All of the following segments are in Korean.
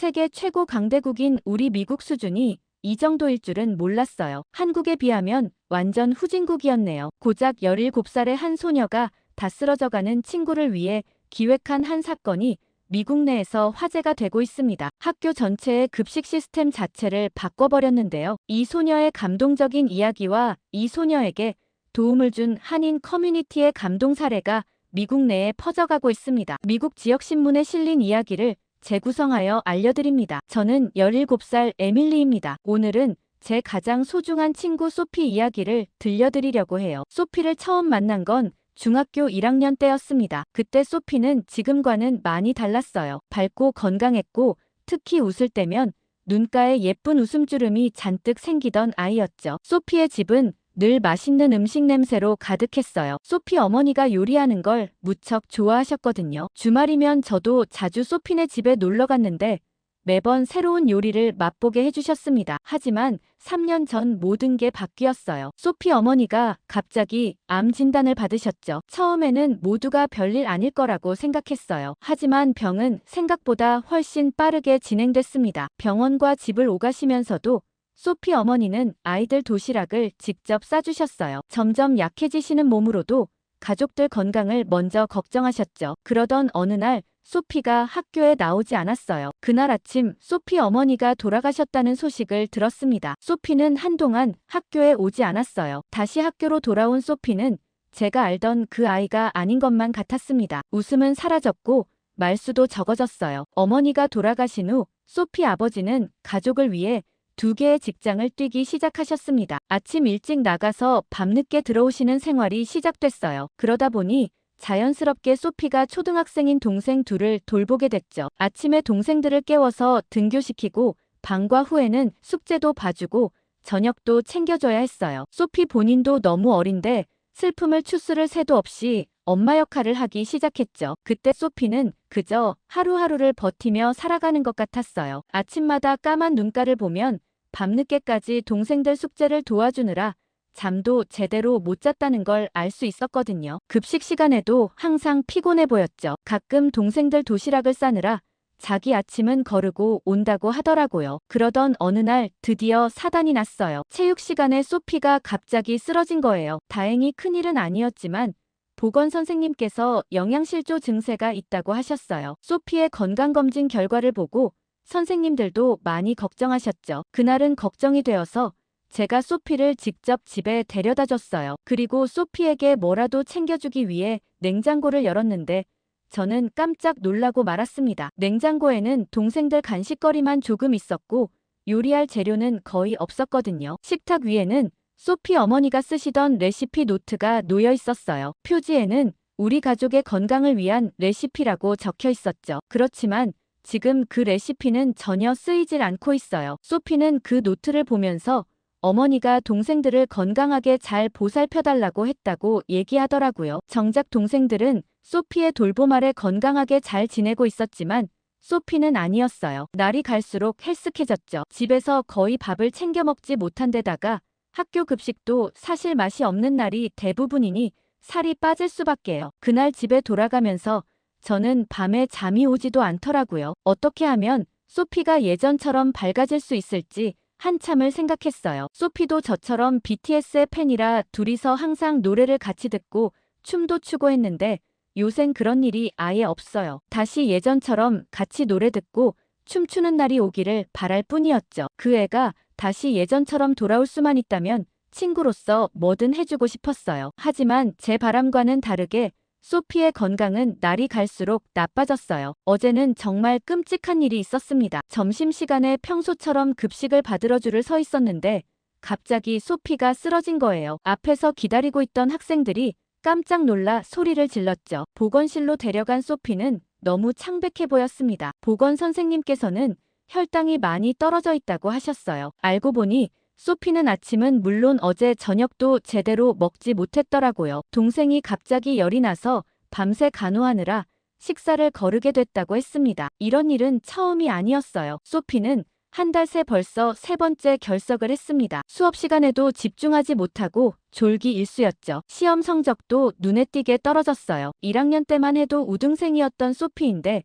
세계 최고 강대국인 우리 미국 수준이 이 정도일 줄은 몰랐어요. 한국에 비하면 완전 후진국이었네요. 고작 17살의 한 소녀가 다 쓰러져가는 친구를 위해 기획한 한 사건이 미국 내에서 화제가 되고 있습니다. 학교 전체의 급식 시스템 자체를 바꿔버렸는데요. 이 소녀의 감동적인 이야기와 이 소녀에게 도움을 준 한인 커뮤니티의 감동 사례가 미국 내에 퍼져가고 있습니다. 미국 지역신문에 실린 이야기를 재구성하여 알려드립니다. 저는 17살 에밀리입니다. 오늘은 제 가장 소중한 친구 소피 이야기를 들려드리려고 해요. 소피를 처음 만난 건 중학교 1학년 때였습니다. 그때 소피는 지금과는 많이 달랐어요. 밝고 건강했고 특히 웃을 때면 눈가에 예쁜 웃음주름이 잔뜩 생기던 아이였죠. 소피의 집은 늘 맛있는 음식 냄새로 가득했어요. 소피 어머니가 요리하는 걸 무척 좋아하셨거든요. 주말이면 저도 자주 소피네 집에 놀러 갔는데 매번 새로운 요리를 맛보게 해주셨습니다. 하지만 3년 전 모든 게 바뀌었어요. 소피 어머니가 갑자기 암 진단을 받으셨죠. 처음에는 모두가 별일 아닐 거라고 생각했어요. 하지만 병은 생각보다 훨씬 빠르게 진행됐습니다. 병원과 집을 오가시면서도 소피 어머니는 아이들 도시락을 직접 싸주셨어요. 점점 약해지시는 몸으로도 가족들 건강을 먼저 걱정하셨죠. 그러던 어느 날 소피가 학교에 나오지 않았어요. 그날 아침 소피 어머니가 돌아가셨다는 소식을 들었습니다. 소피는 한동안 학교에 오지 않았어요. 다시 학교로 돌아온 소피는 제가 알던 그 아이가 아닌 것만 같았습니다. 웃음은 사라졌고 말수도 적어졌어요. 어머니가 돌아가신 후 소피 아버지는 가족을 위해 2개의 직장을 뛰기 시작하셨습니다. 아침 일찍 나가서 밤늦게 들어오시는 생활이 시작됐어요. 그러다 보니 자연스럽게 소피가 초등학생인 동생 둘을 돌보게 됐죠. 아침에 동생들을 깨워서 등교시키고 방과 후에는 숙제도 봐주고 저녁도 챙겨줘야 했어요. 소피 본인도 너무 어린데 슬픔을 추스를 새도 없이 엄마 역할을 하기 시작했죠. 그때 소피는 그저 하루하루를 버티며 살아가는 것 같았어요. 아침마다 까만 눈가를 보면 밤늦게까지 동생들 숙제를 도와주느라 잠도 제대로 못 잤다는 걸 알 수 있었거든요. 급식 시간에도 항상 피곤해 보였죠. 가끔 동생들 도시락을 싸느라 자기 아침은 거르고 온다고 하더라고요. 그러던 어느 날 드디어 사단이 났어요. 체육 시간에 소피가 갑자기 쓰러진 거예요. 다행히 큰일은 아니었지만 보건 선생님께서 영양실조 증세가 있다고 하셨어요. 소피의 건강검진 결과를 보고 선생님들도 많이 걱정하셨죠. 그날은 걱정이 되어서 제가 소피를 직접 집에 데려다 줬어요. 그리고 소피에게 뭐라도 챙겨주기 위해 냉장고를 열었는데 저는 깜짝 놀라고 말았습니다. 냉장고에는 동생들 간식거리만 조금 있었고 요리할 재료는 거의 없었거든요. 식탁 위에는 소피 어머니가 쓰시던 레시피 노트가 놓여 있었어요. 표지에는 우리 가족의 건강을 위한 레시피라고 적혀 있었죠. 그렇지만 지금 그 레시피는 전혀 쓰이질 않고 있어요. 소피는 그 노트를 보면서 어머니가 동생들을 건강하게 잘 보살펴달라고 했다고 얘기하더라고요. 정작 동생들은 소피의 돌봄 아래 건강하게 잘 지내고 있었지만 소피는 아니었어요. 날이 갈수록 헬쓱해졌죠. 집에서 거의 밥을 챙겨 먹지 못한 데다가 학교 급식도 사실 맛이 없는 날이 대부분이니 살이 빠질 수밖에요. 그날 집에 돌아가면서 저는 밤에 잠이 오지도 않더라고요. 어떻게 하면 소피가 예전처럼 밝아질 수 있을지 한참을 생각했어요. 소피도 저처럼 BTS의 팬이라 둘이서 항상 노래를 같이 듣고 춤도 추고 했는데 요샌 그런 일이 아예 없어요. 다시 예전처럼 같이 노래 듣고 춤추는 날이 오기를 바랄 뿐이었죠. 그 애가 다시 예전처럼 돌아올 수만 있다면 친구로서 뭐든 해주고 싶었어요. 하지만 제 바람과는 다르게 소피의 건강은 날이 갈수록 나빠졌어요. 어제는 정말 끔찍한 일이 있었습니다. 점심시간에 평소처럼 급식을 받으러 줄을 서 있었는데 갑자기 소피가 쓰러진 거예요. 앞에서 기다리고 있던 학생들이 깜짝 놀라 소리를 질렀죠. 보건실로 데려간 소피는 너무 창백해 보였습니다. 보건 선생님께서는 혈당이 많이 떨어져 있다고 하셨어요. 알고 보니 소피는 아침은 물론 어제 저녁도 제대로 먹지 못했더라고요. 동생이 갑자기 열이 나서 밤새 간호하느라 식사를 거르게 됐다고 했습니다. 이런 일은 처음이 아니었어요. 소피는 한 달 새 벌써 3번째 결석을 했습니다. 수업 시간에도 집중하지 못하고 졸기 일쑤였죠. 시험 성적도 눈에 띄게 떨어졌어요. 1학년 때만 해도 우등생이었던 소피인데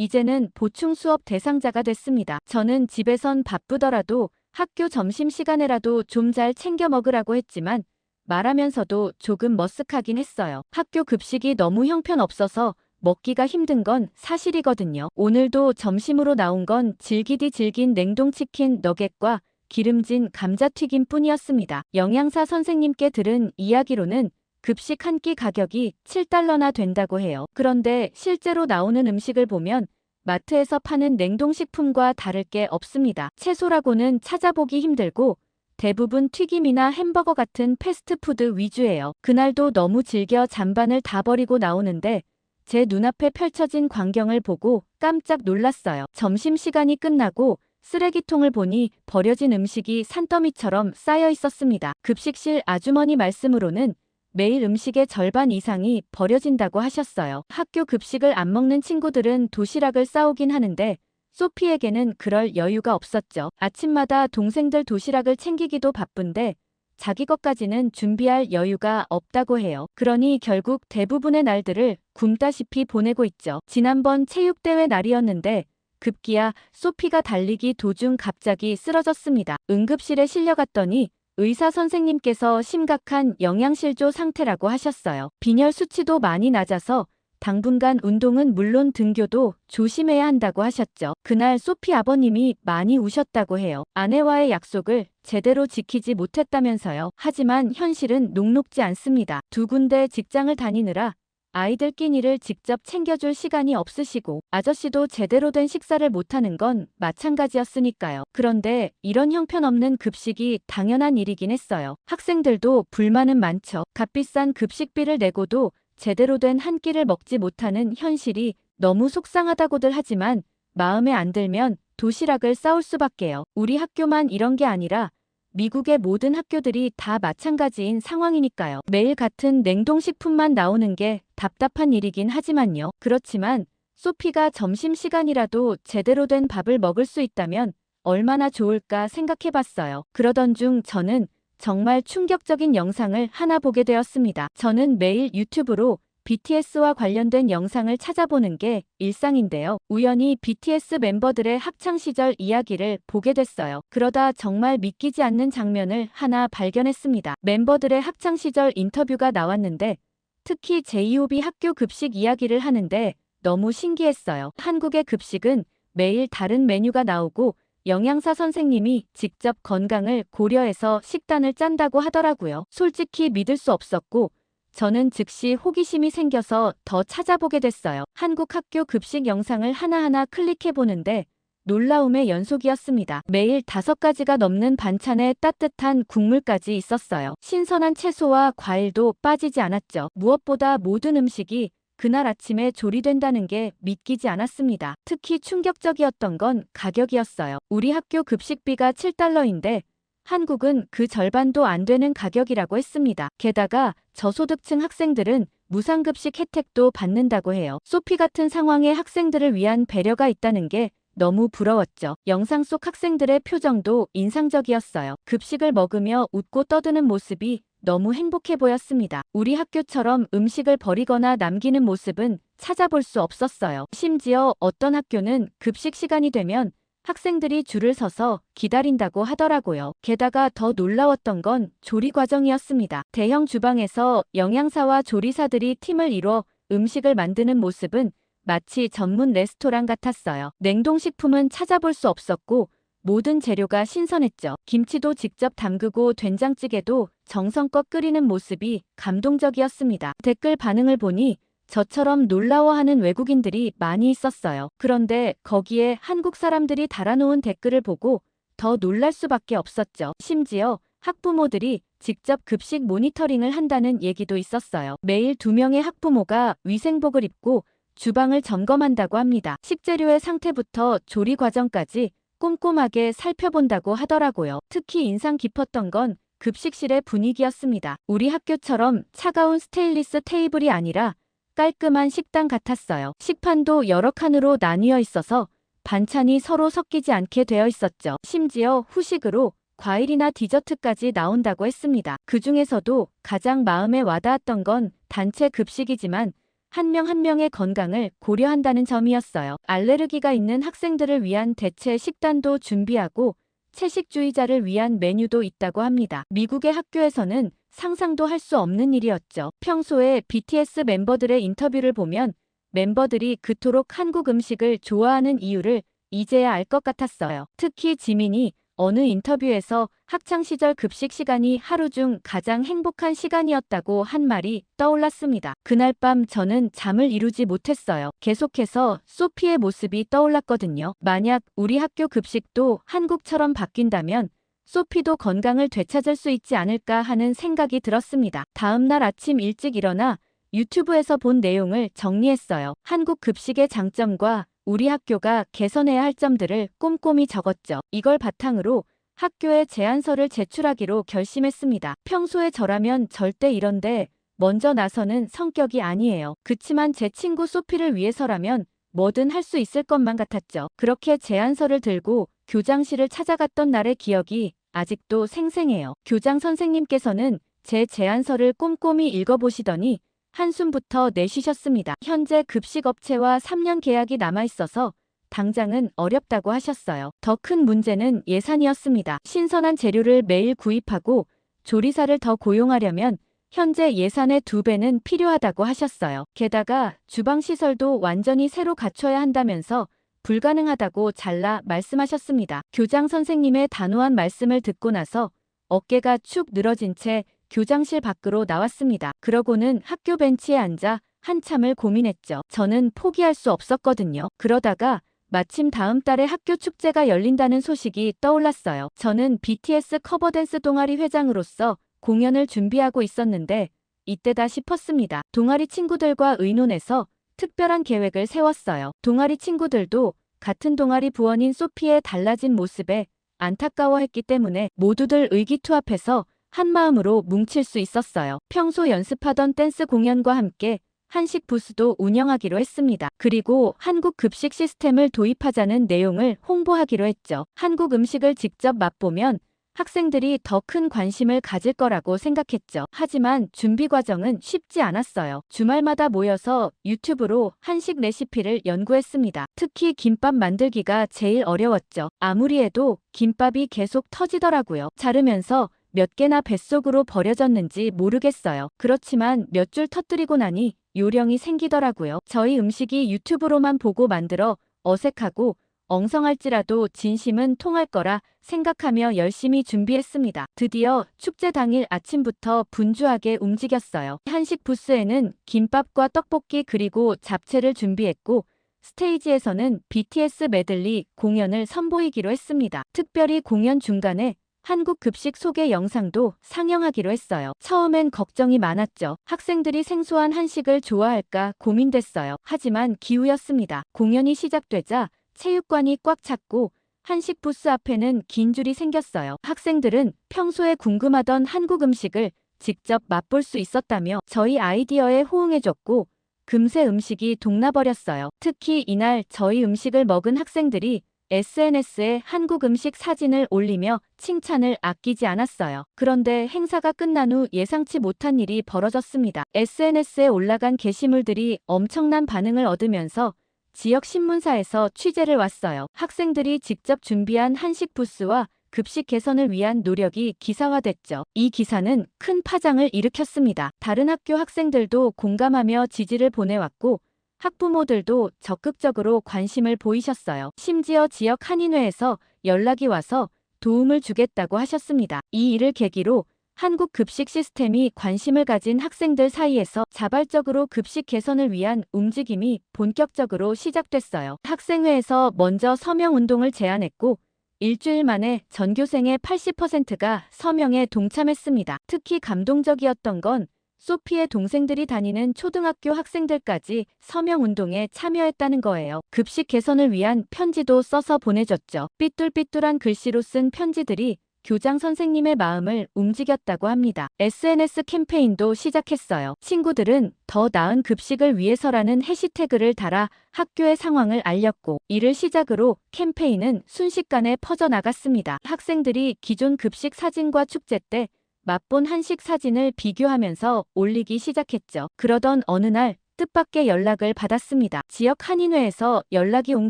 이제는 보충 수업 대상자가 됐습니다. 저는 집에선 바쁘더라도 학교 점심시간에라도 좀 잘 챙겨 먹으라고 했지만 말하면서도 조금 머쓱하긴 했어요. 학교 급식이 너무 형편없어서 먹기가 힘든 건 사실이거든요. 오늘도 점심으로 나온 건 질기디 질긴 냉동치킨 너겟과 기름진 감자튀김 뿐이었습니다. 영양사 선생님께 들은 이야기로는 급식 한 끼 가격이 7달러나 된다고 해요. 그런데 실제로 나오는 음식을 보면 마트에서 파는 냉동식품과 다를 게 없습니다. 채소라고는 찾아보기 힘들고 대부분 튀김이나 햄버거 같은 패스트푸드 위주예요. 그날도 너무 즐겨 잔반을 다 버리고 나오는데 제 눈앞에 펼쳐진 광경을 보고 깜짝 놀랐어요. 점심시간이 끝나고 쓰레기통을 보니 버려진 음식이 산더미처럼 쌓여 있었습니다. 급식실 아주머니 말씀으로는 매일 음식의 절반 이상이 버려진다고 하셨어요. 학교 급식을 안 먹는 친구들은 도시락을 싸오긴 하는데 소피에게는 그럴 여유가 없었죠. 아침마다 동생들 도시락을 챙기기도 바쁜데 자기 것까지는 준비할 여유가 없다고 해요. 그러니 결국 대부분의 날들을 굶다시피 보내고 있죠. 지난번 체육대회 날이었는데 급기야 소피가 달리기 도중 갑자기 쓰러졌습니다. 응급실에 실려갔더니 의사 선생님께서 심각한 영양실조 상태라고 하셨어요. 빈혈 수치도 많이 낮아서 당분간 운동은 물론 등교도 조심해야 한다고 하셨죠. 그날 소피 아버님이 많이 우셨다고 해요. 아내와의 약속을 제대로 지키지 못했다면서요. 하지만 현실은 녹록지 않습니다. 두 군데 직장을 다니느라 아이들 끼니를 직접 챙겨줄 시간이 없으시고 아저씨도 제대로 된 식사를 못하는 건 마찬가지였으니까요. 그런데 이런 형편없는 급식이 당연한 일이긴 했어요. 학생들도 불만은 많죠. 값비싼 급식비를 내고도 제대로 된 한 끼를 먹지 못하는 현실이 너무 속상하다고들 하지만 마음에 안 들면 도시락을 싸올 수밖에요. 우리 학교만 이런 게 아니라 미국의 모든 학교들이 다 마찬가지인 상황이니까요. 매일 같은 냉동식품만 나오는 게 답답한 일이긴 하지만요. 그렇지만 소피가 점심시간이라도 제대로 된 밥을 먹을 수 있다면 얼마나 좋을까 생각해봤어요. 그러던 중 저는 정말 충격적인 영상을 하나 보게 되었습니다. 저는 매일 유튜브로 BTS와 관련된 영상을 찾아보는 게 일상인데요. 우연히 BTS 멤버들의 학창시절 이야기를 보게 됐어요. 그러다 정말 믿기지 않는 장면을 하나 발견했습니다. 멤버들의 학창시절 인터뷰가 나왔는데 특히 제이홉이 학교 급식 이야기를 하는데 너무 신기했어요. 한국의 급식은 매일 다른 메뉴가 나오고 영양사 선생님이 직접 건강을 고려해서 식단을 짠다고 하더라고요. 솔직히 믿을 수 없었고 저는 즉시 호기심이 생겨서 더 찾아보게 됐어요. 한국 학교 급식 영상을 하나하나 클릭해보는데 놀라움의 연속이었습니다. 매일 5가지가 넘는 반찬에 따뜻한 국물까지 있었어요. 신선한 채소와 과일도 빠지지 않았죠. 무엇보다 모든 음식이 그날 아침에 조리된다는 게 믿기지 않았습니다. 특히 충격적이었던 건 가격이었어요. 우리 학교 급식비가 7달러인데 한국은 그 절반도 안 되는 가격이라고 했습니다. 게다가 저소득층 학생들은 무상급식 혜택도 받는다고 해요. 소피 같은 상황의 학생들을 위한 배려가 있다는 게 너무 부러웠죠. 영상 속 학생들의 표정도 인상적이었어요. 급식을 먹으며 웃고 떠드는 모습이 너무 행복해 보였습니다. 우리 학교처럼 음식을 버리거나 남기는 모습은 찾아볼 수 없었어요. 심지어 어떤 학교는 급식 시간이 되면 학생들이 줄을 서서 기다린다고 하더라고요. 게다가 더 놀라웠던 건 조리 과정이었습니다. 대형 주방에서 영양사와 조리사들이 팀을 이뤄 음식을 만드는 모습은 마치 전문 레스토랑 같았어요. 냉동식품은 찾아볼 수 없었고 모든 재료가 신선했죠. 김치도 직접 담그고 된장찌개도 정성껏 끓이는 모습이 감동적이었습니다. 댓글 반응을 보니 저처럼 놀라워하는 외국인들이 많이 있었어요. 그런데 거기에 한국 사람들이 달아놓은 댓글을 보고 더 놀랄 수밖에 없었죠. 심지어 학부모들이 직접 급식 모니터링을 한다는 얘기도 있었어요. 매일 2명의 학부모가 위생복을 입고 주방을 점검한다고 합니다. 식재료의 상태부터 조리 과정까지 꼼꼼하게 살펴본다고 하더라고요. 특히 인상 깊었던 건 급식실의 분위기였습니다. 우리 학교처럼 차가운 스테인리스 테이블이 아니라 깔끔한 식당 같았어요. 식판도 여러 칸으로 나뉘어 있어서 반찬이 서로 섞이지 않게 되어 있었죠. 심지어 후식으로 과일이나 디저트까지 나온다고 했습니다. 그 중에서도 가장 마음에 와닿았던 건 단체 급식이지만 한 명 한 명의 건강을 고려한다는 점이었어요. 알레르기가 있는 학생들을 위한 대체 식단도 준비하고 채식주의자를 위한 메뉴도 있다고 합니다. 미국의 학교에서는 상상도 할 수 없는 일이었죠. 평소에 BTS 멤버들의 인터뷰를 보면 멤버들이 그토록 한국 음식을 좋아하는 이유를 이제야 알 것 같았어요. 특히 지민이 어느 인터뷰에서 학창시절 급식 시간이 하루 중 가장 행복한 시간이었다고 한 말이 떠올랐습니다. 그날 밤 저는 잠을 이루지 못했어요. 계속해서 소피의 모습이 떠올랐거든요. 만약 우리 학교 급식도 한국처럼 바뀐다면 소피도 건강을 되찾을 수 있지 않을까 하는 생각이 들었습니다. 다음 날 아침 일찍 일어나 유튜브에서 본 내용을 정리했어요. 한국 급식의 장점과 우리 학교가 개선해야 할 점들을 꼼꼼히 적었죠. 이걸 바탕으로 학교에 제안서를 제출하기로 결심했습니다. 평소에 저라면 절대 이런데 먼저 나서는 성격이 아니에요. 그치만 제 친구 소피를 위해서라면 뭐든 할 수 있을 것만 같았죠. 그렇게 제안서를 들고 교장실을 찾아갔던 날의 기억이 아직도 생생해요. 교장 선생님께서는 제 제안서를 꼼꼼히 읽어보시더니 한숨부터 내쉬셨습니다. 현재 급식업체와 3년 계약이 남아있어서 당장은 어렵다고 하셨어요. 더 큰 문제는 예산이었습니다. 신선한 재료를 매일 구입하고 조리사를 더 고용하려면 현재 예산의 2배는 필요하다고 하셨어요. 게다가 주방시설도 완전히 새로 갖춰야 한다면서 불가능하다고 잘라 말씀하셨습니다. 교장 선생님의 단호한 말씀을 듣고 나서 어깨가 축 늘어진 채 교장실 밖으로 나왔습니다. 그러고는 학교 벤치에 앉아 한참을 고민했죠. 저는 포기할 수 없었거든요. 그러다가 마침 다음 달에 학교 축제가 열린다는 소식이 떠올랐어요. 저는 BTS 커버댄스 동아리 회장으로서 공연을 준비하고 있었는데 이때다 싶었습니다. 동아리 친구들과 의논해서 특별한 계획을 세웠어요. 동아리 친구들도 같은 동아리 부원인 소피의 달라진 모습에 안타까워했기 때문에 모두들 의기투합해서 한마음으로 뭉칠 수 있었어요. 평소 연습하던 댄스 공연과 함께 한식 부스도 운영하기로 했습니다. 그리고 한국 급식 시스템을 도입하자는 내용을 홍보하기로 했죠. 한국 음식을 직접 맛보면 학생들이 더 큰 관심을 가질 거라고 생각했죠. 하지만 준비 과정은 쉽지 않았어요. 주말마다 모여서 유튜브로 한식 레시피를 연구했습니다. 특히 김밥 만들기가 제일 어려웠죠. 아무리 해도 김밥이 계속 터지더라고요. 자르면서 몇 개나 뱃속으로 버려졌는지 모르겠어요. 그렇지만 몇 줄 터뜨리고 나니 요령이 생기더라고요. 저희 음식이 유튜브로만 보고 만들어 어색하고 엉성할지라도 진심은 통할 거라 생각하며 열심히 준비했습니다. 드디어 축제 당일 아침부터 분주하게 움직였어요. 한식 부스에는 김밥과 떡볶이 그리고 잡채를 준비했고 스테이지에서는 BTS 메들리 공연을 선보이기로 했습니다. 특별히 공연 중간에 한국 급식 소개 영상도 상영하기로 했어요. 처음엔 걱정이 많았죠. 학생들이 생소한 한식을 좋아할까 고민됐어요. 하지만 기우였습니다. 공연이 시작되자 체육관이 꽉 찼고 한식 부스 앞에는 긴 줄이 생겼어요. 학생들은 평소에 궁금하던 한국 음식을 직접 맛볼 수 있었다며 저희 아이디어에 호응해줬고 금세 음식이 동나버렸어요. 특히 이날 저희 음식을 먹은 학생들이 SNS에 한국 음식 사진을 올리며 칭찬을 아끼지 않았어요. 그런데 행사가 끝난 후 예상치 못한 일이 벌어졌습니다. SNS에 올라간 게시물들이 엄청난 반응을 얻으면서 지역 신문사에서 취재를 왔어요. 학생들이 직접 준비한 한식 부스와 급식 개선을 위한 노력이 기사화됐죠. 이 기사는 큰 파장을 일으켰습니다. 다른 학교 학생들도 공감하며 지지를 보내왔고 학부모들도 적극적으로 관심을 보이셨어요. 심지어 지역 한인회에서 연락이 와서 도움을 주겠다고 하셨습니다. 이 일을 계기로 한국 급식 시스템이 관심을 가진 학생들 사이에서 자발적으로 급식 개선을 위한 움직임이 본격적으로 시작됐어요. 학생회에서 먼저 서명운동을 제안했고 일주일 만에 전교생의 80%가 서명에 동참했습니다. 특히 감동적이었던 건 소피의 동생들이 다니는 초등학교 학생들까지 서명운동에 참여했다는 거예요. 급식 개선을 위한 편지도 써서 보내줬죠. 삐뚤삐뚤한 글씨로 쓴 편지들이 교장 선생님의 마음을 움직였다고 합니다. SNS 캠페인도 시작했어요. 친구들은 더 나은 급식을 위해서라는 해시태그를 달아 학교의 상황을 알렸고 이를 시작으로 캠페인은 순식간에 퍼져나갔습니다. 학생들이 기존 급식 사진과 축제 때 맛본 한식 사진을 비교하면서 올리기 시작했죠. 그러던 어느 날 뜻밖의 연락을 받았습니다. 지역 한인회에서 연락이 온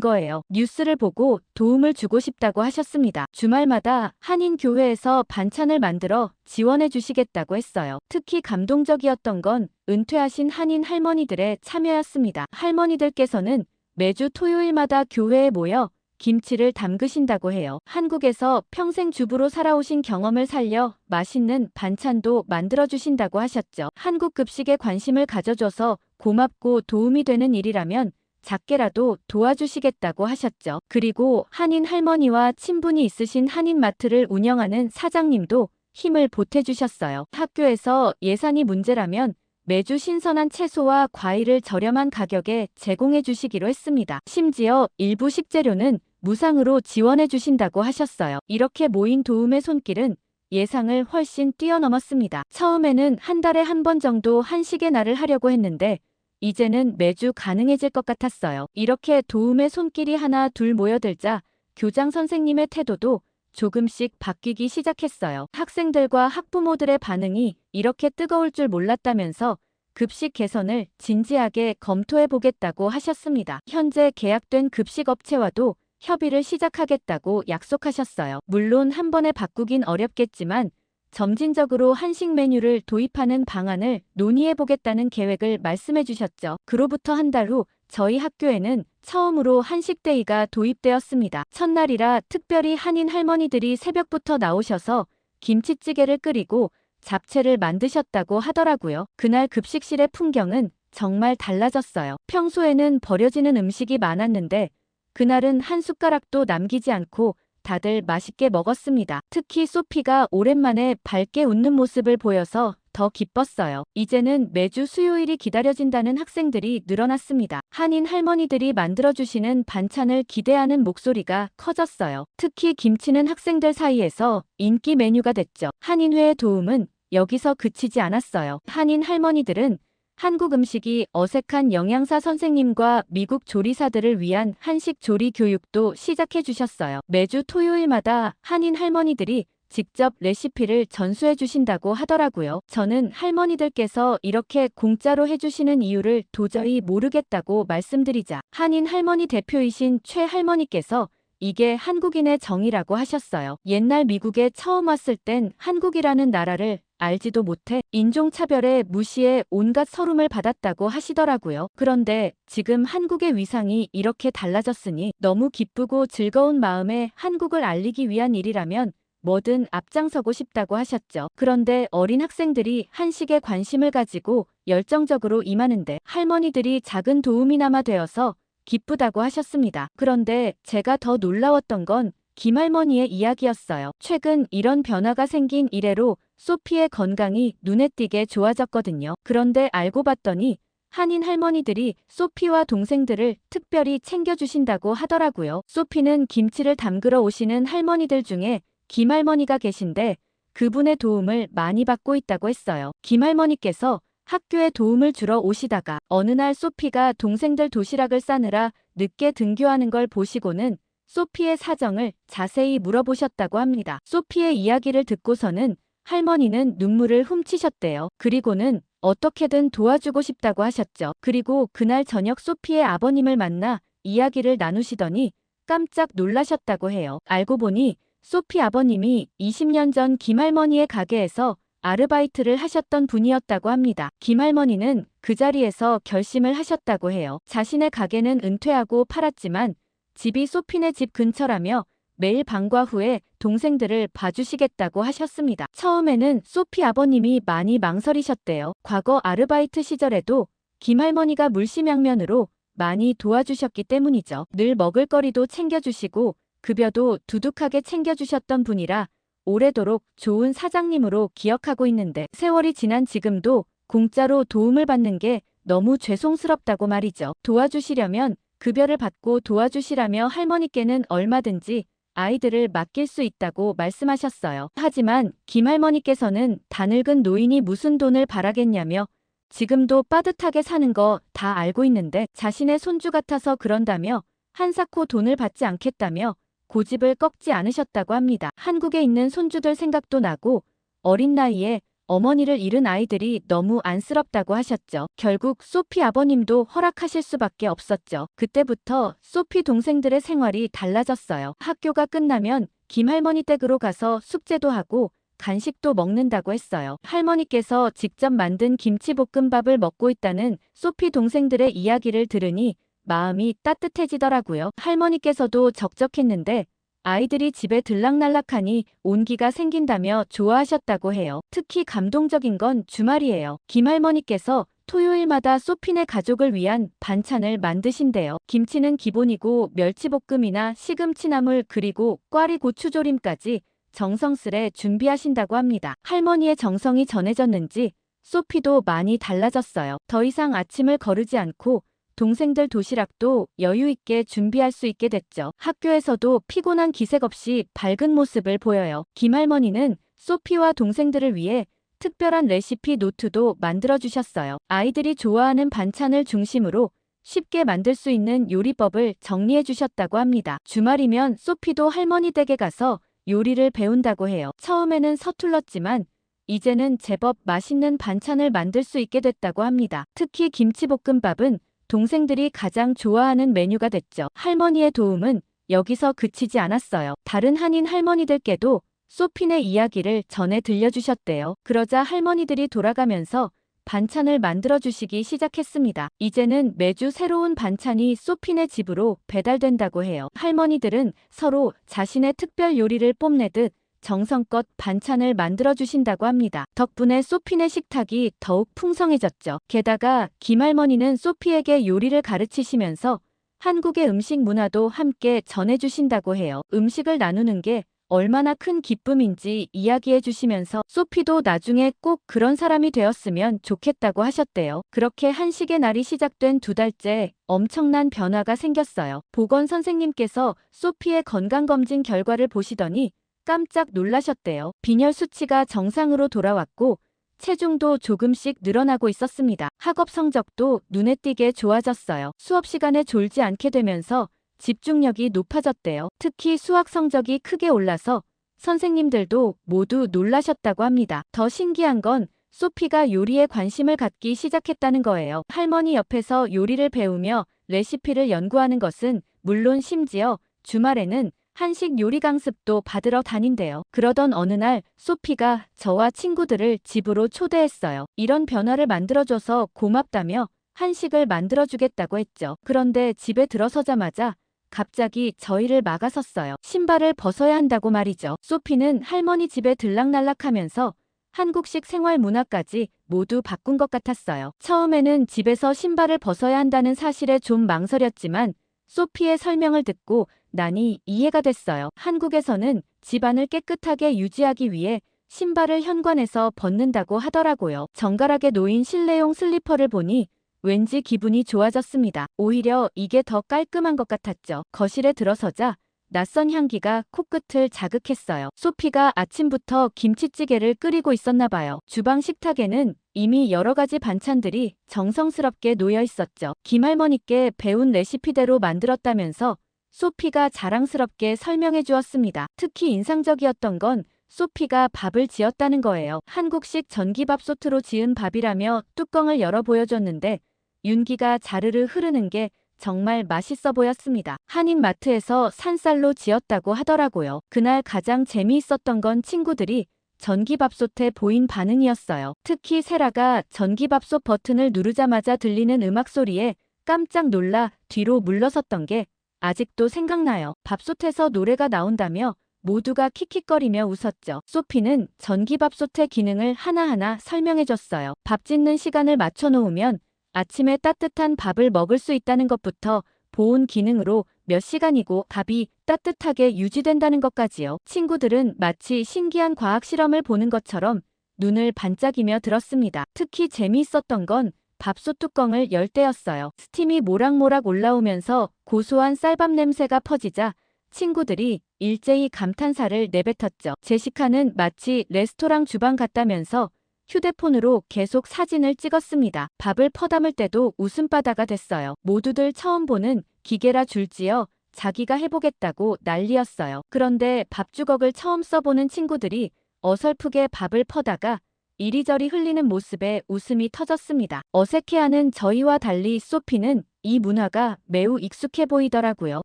거예요. 뉴스를 보고 도움을 주고 싶다고 하셨습니다. 주말마다 한인교회에서 반찬을 만들어 지원해 주시겠다고 했어요. 특히 감동적이었던 건 은퇴하신 한인 할머니들의 참여였습니다. 할머니들께서는 매주 토요일마다 교회에 모여 김치를 담그신다고 해요. 한국에서 평생 주부로 살아오신 경험을 살려 맛있는 반찬도 만들어주신다고 하셨죠. 한국 급식에 관심을 가져줘서 고맙고 도움이 되는 일이라면 작게라도 도와주시겠다고 하셨죠. 그리고 한인 할머니와 친분이 있으신 한인마트를 운영하는 사장님도 힘을 보태주셨어요. 학교에서 예산이 문제라면 매주 신선한 채소와 과일을 저렴한 가격에 제공해 주시기로 했습니다. 심지어 일부 식재료는 무상으로 지원해 주신다고 하셨어요. 이렇게 모인 도움의 손길은 예상을 훨씬 뛰어넘었습니다. 처음에는 한 달에 한 번 정도 한식의 날을 하려고 했는데 이제는 매주 가능해질 것 같았어요. 이렇게 도움의 손길이 하나 둘 모여들자 교장 선생님의 태도도 조금씩 바뀌기 시작했어요. 학생들과 학부모들의 반응이 이렇게 뜨거울 줄 몰랐다면서 급식 개선을 진지하게 검토해 보겠다고 하셨습니다. 현재 계약된 급식 업체와도 협의를 시작하겠다고 약속하셨어요. 물론 한 번에 바꾸긴 어렵겠지만 점진적으로 한식 메뉴를 도입하는 방안을 논의해 보겠다는 계획을 말씀해 주셨죠. 그로부터 한 달 후 저희 학교에는 처음으로 한식데이가 도입되었습니다. 첫날이라 특별히 한인 할머니들이 새벽부터 나오셔서 김치찌개를 끓이고 잡채를 만드셨다고 하더라고요. 그날 급식실의 풍경은 정말 달라졌어요. 평소에는 버려지는 음식이 많았는데 그날은 한 숟가락도 남기지 않고 다들 맛있게 먹었습니다. 특히 소피가 오랜만에 밝게 웃는 모습을 보여서 더 기뻤어요. 이제는 매주 수요일이 기다려진다는 학생들이 늘어났습니다. 한인 할머니들이 만들어주시는 반찬을 기대하는 목소리가 커졌어요. 특히 김치는 학생들 사이에서 인기 메뉴가 됐죠. 한인회의 도움은 여기서 그치지 않았어요. 한인 할머니들은 한국 음식이 어색한 영양사 선생님과 미국 조리사들을 위한 한식 조리 교육도 시작해 주셨어요. 매주 토요일마다 한인 할머니들이 직접 레시피를 전수해 주신다고 하더라고요. 저는 할머니들께서 이렇게 공짜로 해주시는 이유를 도저히 모르겠다고 말씀드리자 한인 할머니 대표이신 최 할머니께서 이게 한국인의 정이라고 하셨어요. 옛날 미국에 처음 왔을 땐 한국이라는 나라를 알지도 못해 인종차별에 무시해 온갖 서름을 받았다고 하시더라고요. 그런데 지금 한국의 위상이 이렇게 달라졌으니 너무 기쁘고 즐거운 마음에 한국을 알리기 위한 일이라면 뭐든 앞장서고 싶다고 하셨죠. 그런데 어린 학생들이 한식에 관심을 가지고 열정적으로 임하는데 할머니들이 작은 도움이나마 되어서 기쁘다고 하셨습니다. 그런데 제가 더 놀라웠던 건 김할머니의 이야기였어요. 최근 이런 변화가 생긴 이래로 소피의 건강이 눈에 띄게 좋아졌거든요. 그런데 알고 봤더니 한인 할머니들이 소피와 동생들을 특별히 챙겨주신다고 하더라고요. 소피는 김치를 담그러 오시는 할머니들 중에 김할머니가 계신데 그분의 도움을 많이 받고 있다고 했어요. 김할머니께서 학교에 도움을 주러 오시다가 어느 날 소피가 동생들 도시락을 싸느라 늦게 등교하는 걸 보시고는 소피의 사정을 자세히 물어보셨다고 합니다. 소피의 이야기를 듣고서는 할머니는 눈물을 훔치셨대요. 그리고는 어떻게든 도와주고 싶다고 하셨죠. 그리고 그날 저녁 소피의 아버님을 만나 이야기를 나누시더니 깜짝 놀라셨다고 해요. 알고 보니 소피 아버님이 20년 전 김할머니의 가게에서 아르바이트를 하셨던 분이었다고 합니다. 김할머니는 그 자리에서 결심을 하셨다고 해요. 자신의 가게는 은퇴하고 팔았지만 집이 소피네 집 근처라며 매일 방과 후에 동생들을 봐주시겠다고 하셨습니다. 처음에는 소피 아버님이 많이 망설이셨대요. 과거 아르바이트 시절에도 김할머니가 물심양면으로 많이 도와주셨기 때문이죠. 늘 먹을거리도 챙겨주시고 급여도 두둑하게 챙겨주셨던 분이라 오래도록 좋은 사장님으로 기억하고 있는데 세월이 지난 지금도 공짜로 도움을 받는 게 너무 죄송스럽다고 말이죠. 도와주시려면 급여를 받고 도와주시라며 할머니께는 얼마든지 아이들을 맡길 수 있다고 말씀하셨어요. 하지만 김할머니께서는 다늙은 노인이 무슨 돈을 바라겠냐며 지금도 빠듯하게 사는 거 다 알고 있는데 자신의 손주 같아서 그런다며 한사코 돈을 받지 않겠다며 고집을 꺾지 않으셨다고 합니다. 한국에 있는 손주들 생각도 나고 어린 나이에 어머니를 잃은 아이들이 너무 안쓰럽다고 하셨죠. 결국 소피 아버님도 허락하실 수밖에 없었죠. 그때부터 소피 동생들의 생활이 달라졌어요. 학교가 끝나면 김할머니 댁으로 가서 숙제도 하고 간식도 먹는다고 했어요. 할머니께서 직접 만든 김치볶음밥을 먹고 있다는 소피 동생들의 이야기를 들으니 마음이 따뜻해지더라고요. 할머니께서도 적적했는데 아이들이 집에 들락날락하니 온기가 생긴다며 좋아하셨다고 해요. 특히 감동적인 건 주말이에요. 김할머니께서 토요일마다 소피네 가족을 위한 반찬을 만드신대요. 김치는 기본이고 멸치볶음이나 시금치나물 그리고 꽈리 고추조림까지 정성스레 준비하신다고 합니다. 할머니의 정성이 전해졌는지 소피도 많이 달라졌어요. 더 이상 아침을 거르지 않고 동생들 도시락도 여유 있게 준비할 수 있게 됐죠. 학교에서도 피곤한 기색 없이 밝은 모습을 보여요. 김할머니는 소피와 동생들을 위해 특별한 레시피 노트도 만들어주셨어요. 아이들이 좋아하는 반찬을 중심으로 쉽게 만들 수 있는 요리법을 정리해 주셨다고 합니다. 주말이면 소피도 할머니 댁에 가서 요리를 배운다고 해요. 처음에는 서툴렀지만 이제는 제법 맛있는 반찬을 만들 수 있게 됐다고 합니다. 특히 김치볶음밥은 동생들이 가장 좋아하는 메뉴가 됐죠. 할머니의 도움은 여기서 그치지 않았어요. 다른 한인 할머니들께도 소피네 이야기를 전해 들려주셨대요. 그러자 할머니들이 돌아가면서 반찬을 만들어주시기 시작했습니다. 이제는 매주 새로운 반찬이 소피네 집으로 배달된다고 해요. 할머니들은 서로 자신의 특별 요리를 뽐내듯 정성껏 반찬을 만들어주신다고 합니다. 덕분에 소피네 식탁이 더욱 풍성해졌죠. 게다가 김할머니는 소피에게 요리를 가르치시면서 한국의 음식 문화도 함께 전해주신다고 해요. 음식을 나누는 게 얼마나 큰 기쁨인지 이야기해 주시면서 소피도 나중에 꼭 그런 사람이 되었으면 좋겠다고 하셨대요. 그렇게 한식의 날이 시작된 2달째 엄청난 변화가 생겼어요. 보건 선생님께서 소피의 건강검진 결과를 보시더니 깜짝 놀라셨대요. 빈혈 수치가 정상으로 돌아왔고 체중도 조금씩 늘어나고 있었습니다. 학업 성적도 눈에 띄게 좋아졌어요. 수업 시간에 졸지 않게 되면서 집중력이 높아졌대요. 특히 수학 성적이 크게 올라서 선생님들도 모두 놀라셨다고 합니다. 더 신기한 건 소피가 요리에 관심을 갖기 시작했다는 거예요. 할머니 옆에서 요리를 배우며 레시피를 연구하는 것은 물론 심지어 주말에는 한식 요리 강습도 받으러 다닌대요. 그러던 어느 날 소피가 저와 친구들을 집으로 초대했어요. 이런 변화를 만들어줘서 고맙다며 한식을 만들어주겠다고 했죠. 그런데 집에 들어서자마자 갑자기 저희를 막아섰어요. 신발을 벗어야 한다고 말이죠. 소피는 할머니 집에 들락날락하면서 한국식 생활 문화까지 모두 바꾼 것 같았어요. 처음에는 집에서 신발을 벗어야 한다는 사실에 좀 망설였지만 소피의 설명을 듣고 나니 이해가 됐어요. 한국에서는 집안을 깨끗하게 유지하기 위해 신발을 현관에서 벗는다고 하더라고요. 정갈하게 놓인 실내용 슬리퍼를 보니 왠지 기분이 좋아졌습니다. 오히려 이게 더 깔끔한 것 같았죠. 거실에 들어서자 낯선 향기가 코끝을 자극했어요. 소피가 아침부터 김치찌개를 끓이고 있었나 봐요. 주방 식탁에는 이미 여러 가지 반찬들이 정성스럽게 놓여 있었죠. 김할머니께 배운 레시피대로 만들었다면서 소피가 자랑스럽게 설명해 주었습니다. 특히 인상적이었던 건 소피가 밥을 지었다는 거예요. 한국식 전기밥솥으로 지은 밥이라며 뚜껑을 열어 보여줬는데 윤기가 자르르 흐르는 게 정말 맛있어 보였습니다. 한인 마트에서 산쌀로 지었다고 하더라고요. 그날 가장 재미있었던 건 친구들이 전기밥솥에 보인 반응이었어요. 특히 세라가 전기밥솥 버튼을 누르자마자 들리는 음악 소리에 깜짝 놀라 뒤로 물러섰던 게 아직도 생각나요. 밥솥에서 노래가 나온다며 모두가 킥킥거리며 웃었죠. 소피는 전기밥솥의 기능을 하나하나 설명해줬어요. 밥 짓는 시간을 맞춰놓으면 아침에 따뜻한 밥을 먹을 수 있다는 것부터 보온 기능으로 몇 시간이고 밥이 따뜻하게 유지된다는 것까지요. 친구들은 마치 신기한 과학 실험을 보는 것처럼 눈을 반짝이며 들었습니다. 특히 재미있었던 건 밥솥 뚜껑을 열 때였어요. 스팀이 모락모락 올라오면서 고소한 쌀밥 냄새가 퍼지자 친구들이 일제히 감탄사를 내뱉었죠. 제시카는 마치 레스토랑 주방 같다면서 휴대폰으로 계속 사진을 찍었습니다. 밥을 퍼담을 때도 웃음바다가 됐어요. 모두들 처음 보는 기계라 줄지어 자기가 해보겠다고 난리였어요. 그런데 밥주걱을 처음 써보는 친구들이 어설프게 밥을 퍼다가 이리저리 흘리는 모습에 웃음이 터졌습니다. 어색해하는 저희와 달리 소피는 이 문화가 매우 익숙해 보이더라고요.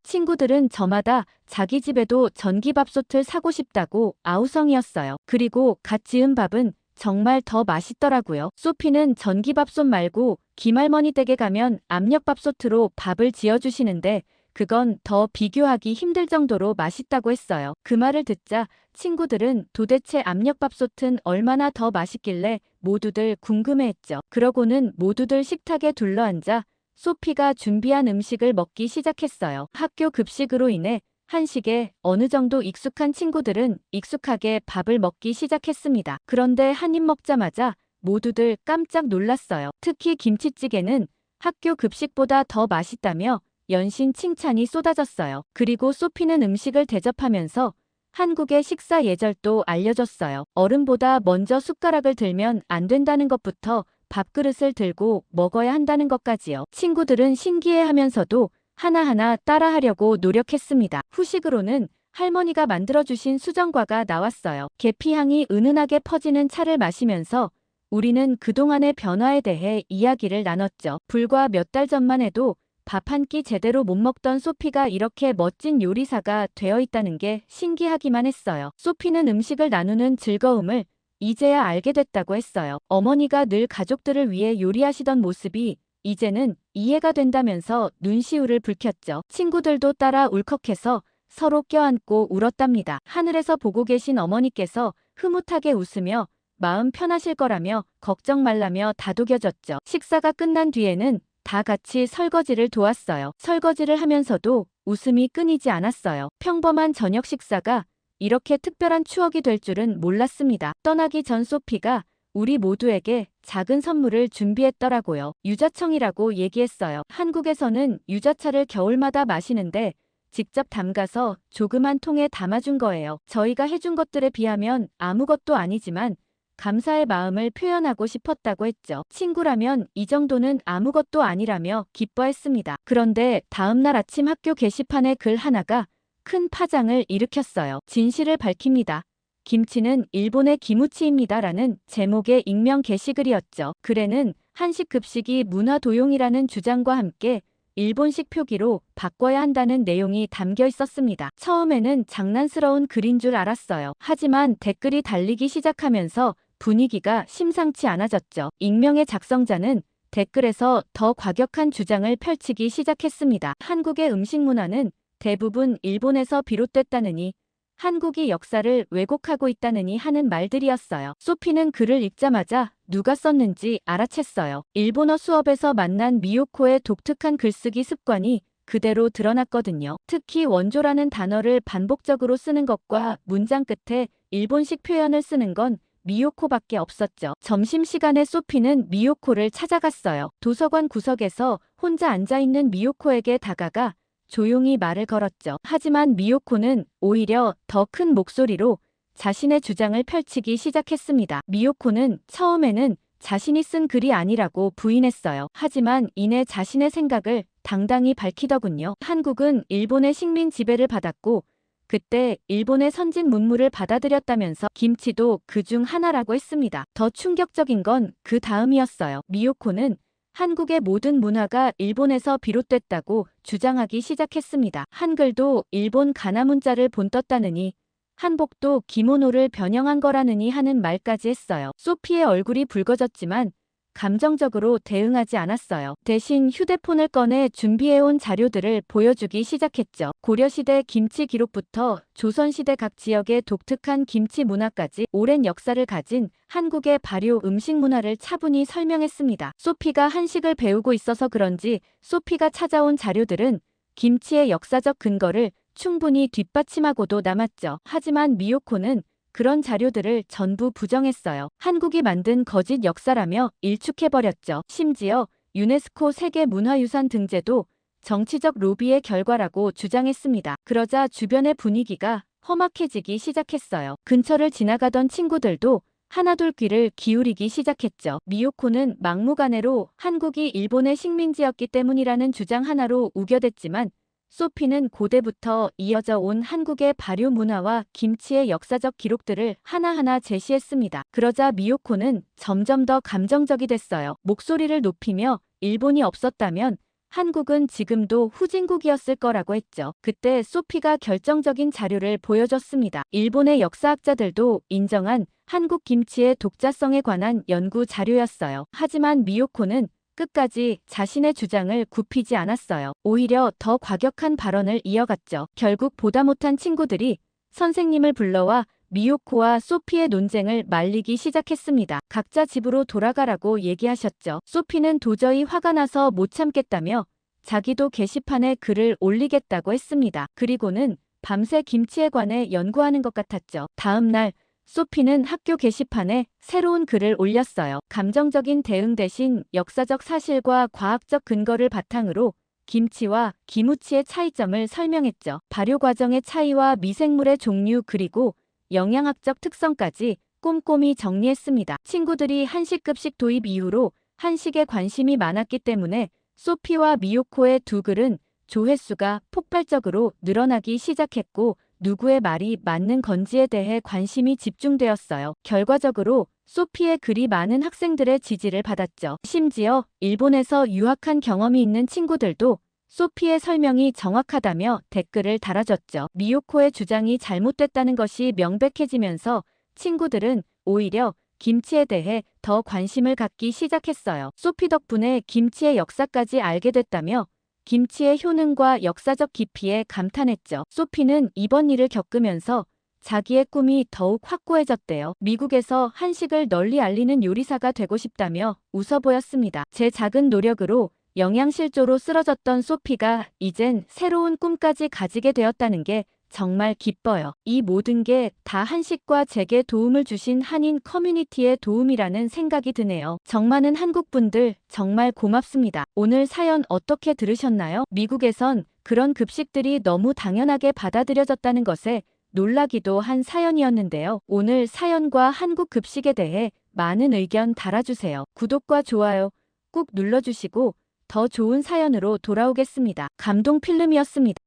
친구들은 저마다 자기 집에도 전기밥솥을 사고 싶다고 아우성이었어요. 그리고 갓 지은 밥은 정말 더 맛있더라고요. 소피는 전기밥솥 말고 김할머니 댁에 가면 압력밥솥으로 밥을 지어주시는데 그건 더 비교하기 힘들 정도로 맛있다고 했어요. 그 말을 듣자 친구들은 도대체 압력밥솥은 얼마나 더 맛있길래 모두들 궁금해했죠. 그러고는 모두들 식탁에 둘러앉아 소피가 준비한 음식을 먹기 시작했어요. 학교 급식으로 인해 한식에 어느 정도 익숙한 친구들은 익숙하게 밥을 먹기 시작했습니다. 그런데 한 입 먹자마자 모두들 깜짝 놀랐어요. 특히 김치찌개는 학교 급식보다 더 맛있다며 연신 칭찬이 쏟아졌어요. 그리고 소피는 음식을 대접하면서 한국의 식사 예절도 알려줬어요. 어른보다 먼저 숟가락을 들면 안 된다는 것부터 밥그릇을 들고 먹어야 한다는 것까지요. 친구들은 신기해하면서도 하나하나 따라하려고 노력했습니다. 후식으로는 할머니가 만들어주신 수정과가 나왔어요. 계피향이 은은하게 퍼지는 차를 마시면서 우리는 그동안의 변화에 대해 이야기를 나눴죠. 불과 몇 달 전만 해도 밥 한 끼 제대로 못 먹던 소피가 이렇게 멋진 요리사가 되어 있다는 게 신기하기만 했어요. 소피는 음식을 나누는 즐거움을 이제야 알게 됐다고 했어요. 어머니가 늘 가족들을 위해 요리하시던 모습이 이제는 이해가 된다면서 눈시울을 붉혔죠. 친구들도 따라 울컥해서 서로 껴안고 울었답니다. 하늘에서 보고 계신 어머니께서 흐뭇하게 웃으며 마음 편하실 거라며 걱정 말라며 다독여줬죠. 식사가 끝난 뒤에는 다 같이 설거지를 도왔어요. 설거지를 하면서도 웃음이 끊이지 않았어요. 평범한 저녁 식사가 이렇게 특별한 추억이 될 줄은 몰랐습니다. 떠나기 전 소피가 우리 모두에게 작은 선물을 준비했더라고요. 유자청이라고 얘기했어요. 한국에서는 유자차를 겨울마다 마시는데 직접 담가서 조그만 통에 담아준 거예요. 저희가 해준 것들에 비하면 아무것도 아니지만 감사의 마음을 표현하고 싶었다고 했죠. 친구라면 이 정도는 아무것도 아니라며 기뻐했습니다. 그런데 다음날 아침 학교 게시판에 글 하나가 큰 파장을 일으켰어요. 진실을 밝힙니다. 김치는 일본의 기무치입니다라는 제목의 익명 게시글이었죠. 글에는 한식 급식이 문화 도용이라는 주장과 함께 일본식 표기로 바꿔야 한다는 내용이 담겨 있었습니다. 처음에는 장난스러운 글인 줄 알았어요. 하지만 댓글이 달리기 시작하면서 분위기가 심상치 않아졌죠. 익명의 작성자는 댓글에서 더 과격한 주장을 펼치기 시작했습니다. 한국의 음식 문화는 대부분 일본에서 비롯됐다느니 한국이 역사를 왜곡하고 있다느니 하는 말들이었어요. 소피는 글을 읽자마자 누가 썼는지 알아챘어요. 일본어 수업에서 만난 미요코의 독특한 글쓰기 습관이 그대로 드러났거든요. 특히 원조라는 단어를 반복적으로 쓰는 것과 문장 끝에 일본식 표현을 쓰는 건 미요코밖에 없었죠. 점심시간에 소피는 미요코를 찾아갔어요. 도서관 구석에서 혼자 앉아있는 미요코에게 다가가 조용히 말을 걸었죠. 하지만 미요코는 오히려 더 큰 목소리로 자신의 주장을 펼치기 시작했습니다. 미요코는 처음에는 자신이 쓴 글이 아니라고 부인했어요. 하지만 이내 자신의 생각을 당당히 밝히더군요. 한국은 일본의 식민 지배를 받았고 그때 일본의 선진 문물을 받아들였다면서 김치도 그중 하나라고 했습니다. 더 충격적인 건 그 다음이었어요. 미요코는 한국의 모든 문화가 일본에서 비롯됐다고 주장하기 시작했습니다. 한글도 일본 가나 문자를 본떴다느니 한복도 기모노를 변형한 거라느니 하는 말까지 했어요. 소피의 얼굴이 붉어졌지만 감정적으로 대응하지 않았어요. 대신 휴대폰을 꺼내 준비해온 자료들을 보여주기 시작했죠. 고려시대 김치 기록부터 조선시대 각 지역의 독특한 김치 문화까지 오랜 역사를 가진 한국의 발효 음식 문화를 차분히 설명했습니다. 소피가 한식을 배우고 있어서 그런지 소피가 찾아온 자료들은 김치의 역사적 근거를 충분히 뒷받침하고도 남았죠. 하지만 미요코는 그런 자료들을 전부 부정했어요. 한국이 만든 거짓 역사라며 일축해버렸죠. 심지어 유네스코 세계문화유산 등재도 정치적 로비의 결과라고 주장했습니다. 그러자 주변의 분위기가 험악해지기 시작했어요. 근처를 지나가던 친구들도 하나둘 귀를 기울이기 시작했죠. 미요코는 막무가내로 한국이 일본의 식민지였기 때문이라는 주장 하나로 우겨댔지만 소피는 고대부터 이어져 온 한국의 발효 문화와 김치의 역사적 기록들을 하나하나 제시했습니다. 그러자 미요코는 점점 더 감정적이 됐어요. 목소리를 높이며 일본이 없었다면 한국은 지금도 후진국이었을 거라고 했죠. 그때 소피가 결정적인 자료를 보여줬습니다. 일본의 역사학자들도 인정한 한국 김치의 독자성에 관한 연구 자료였어요. 하지만 미요코는 끝까지 자신의 주장을 굽히지 않았어요. 오히려 더 과격한 발언을 이어갔죠. 결국 보다 못한 친구들이 선생님을 불러와 미요코와 소피의 논쟁을 말리기 시작했습니다. 각자 집으로 돌아가라고 얘기하셨죠. 소피는 도저히 화가 나서 못 참겠다며 자기도 게시판에 글을 올리겠다고 했습니다. 그리고는 밤새 김치에 관해 연구하는 것 같았죠. 다음 날 소피는 학교 게시판에 새로운 글을 올렸어요. 감정적인 대응 대신 역사적 사실과 과학적 근거를 바탕으로 김치와 기무치의 차이점을 설명했죠. 발효 과정의 차이와 미생물의 종류 그리고 영양학적 특성까지 꼼꼼히 정리했습니다. 친구들이 한식급식 도입 이후로 한식에 관심이 많았기 때문에 소피와 미요코의 두 글은 조회수가 폭발적으로 늘어나기 시작했고 누구의 말이 맞는 건지에 대해 관심이 집중되었어요. 결과적으로 소피의 글이 많은 학생들의 지지를 받았죠. 심지어 일본에서 유학한 경험이 있는 친구들도 소피의 설명이 정확하다며 댓글을 달아줬죠. 미요코의 주장이 잘못됐다는 것이 명백해지면서 친구들은 오히려 김치에 대해 더 관심을 갖기 시작했어요. 소피 덕분에 김치의 역사까지 알게 됐다며 김치의 효능과 역사적 깊이에 감탄했죠. 소피는 이번 일을 겪으면서 자기의 꿈이 더욱 확고해졌대요. 미국에서 한식을 널리 알리는 요리사가 되고 싶다며 웃어 보였습니다. 제 작은 노력으로 영양실조로 쓰러졌던 소피가 이젠 새로운 꿈까지 가지게 되었다는 게 정말 기뻐요. 이 모든 게 다 한식과 제게 도움을 주신 한인 커뮤니티의 도움이라는 생각이 드네요. 정많은 한국분들 정말 고맙습니다. 오늘 사연 어떻게 들으셨나요? 미국에선 그런 급식들이 너무 당연하게 받아들여졌다는 것에 놀라기도 한 사연이었는데요. 오늘 사연과 한국 급식에 대해 많은 의견 달아주세요. 구독과 좋아요 꾹 눌러주시고 더 좋은 사연으로 돌아오겠습니다. 감동 필름이었습니다.